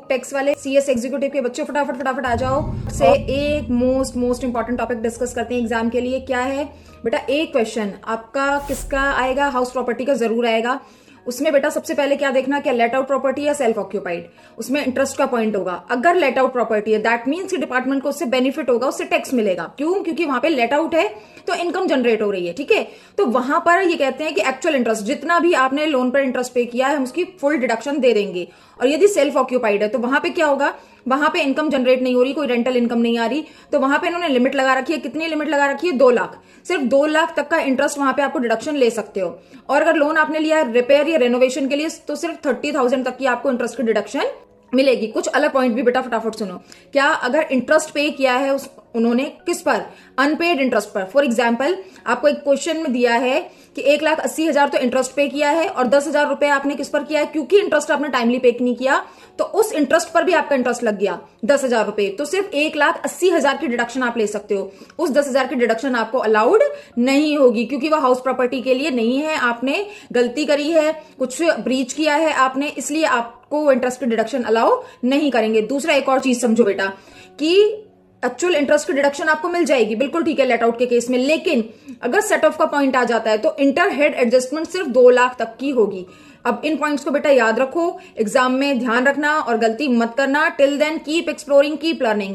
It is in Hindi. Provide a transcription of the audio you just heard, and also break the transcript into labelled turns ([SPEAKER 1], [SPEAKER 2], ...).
[SPEAKER 1] टैक्स वाले CS एग्जीक्यूटिव के बच्चों फटाफट आ जाओ से एक मोस्ट इंपॉर्टेंट टॉपिक डिस्कस करते हैं एग्जाम के लिए। क्या है बेटा, एक क्वेश्चन आपका किसका आएगा, हाउस प्रॉपर्टी का जरूर आएगा। उसमें बेटा सबसे पहले क्या देखना, क्या लेट आउट प्रॉपर्टी या सेल्फ ऑक्यूपाइड, उसमें इंटरेस्ट का पॉइंट होगा। अगर लेट आउट प्रॉपर्टी है दैट मीन्स कि डिपार्टमेंट को उससे बेनिफिट होगा, उससे टैक्स मिलेगा। क्यों? क्योंकि वहां पे लेट आउट है तो इनकम जनरेट हो रही है, ठीक है। तो वहां पर ये कहते हैं कि एक्चुअल इंटरेस्ट जितना भी आपने लोन पर इंटरेस्ट पे किया है हम उसकी फुल डिडक्शन दे देंगे। और यदि सेल्फ ऑक्यूपाइड है तो वहां पे क्या होगा, वहां पे इनकम जनरेट नहीं हो रही, कोई रेंटल इनकम नहीं आ रही, तो वहां पे इन्होंने लिमिट लगा रखी है। कितनी लिमिट लगा रखी है? 2 लाख। सिर्फ 2 लाख तक का इंटरेस्ट वहां पे आपको डिडक्शन ले सकते हो। और अगर लोन आपने लिया है रिपेयर या रेनोवेशन के लिए तो सिर्फ 30,000 तक की आपको इंटरेस्ट की डिडक्शन मिलेगी। कुछ अलग पॉइंट भी बेटा फटाफट सुनो। क्या अगर इंटरेस्ट पे किया है उन्होंने किस पर, अनपेड इंटरेस्ट पर। फॉर एग्जाम्पल आपको एक क्वेश्चन में दिया है कि 1,80,000 तो इंटरेस्ट पे किया है और 10,000 रुपए आपने किस पर किया है, क्योंकि इंटरेस्ट आपने टाइमली पे नहीं किया तो उस इंटरेस्ट पर भी आपका इंटरेस्ट लग गया 10,000 रुपए, तो सिर्फ 1,80,000 की डिडक्शन आप ले सकते हो। उस 10,000 की डिडक्शन आपको अलाउड नहीं होगी क्योंकि वह हाउस प्रॉपर्टी के लिए नहीं है। आपने गलती करी है, कुछ ब्रीच किया है आपने, इसलिए आपको इंटरेस्ट की डिडक्शन अलाउ नहीं करेंगे। दूसरा एक और चीज समझो बेटा कि एक्चुअल इंटरेस्ट की डिडक्शन आपको मिल जाएगी, बिल्कुल ठीक है लेट आउट के केस में, लेकिन अगर सेट ऑफ का पॉइंट आ जाता है तो इंटर हेड एडजस्टमेंट सिर्फ 2 लाख तक की होगी। अब इन पॉइंट्स को बेटा याद रखो, एग्जाम में ध्यान रखना और गलती मत करना। Till then keep exploring, keep learning.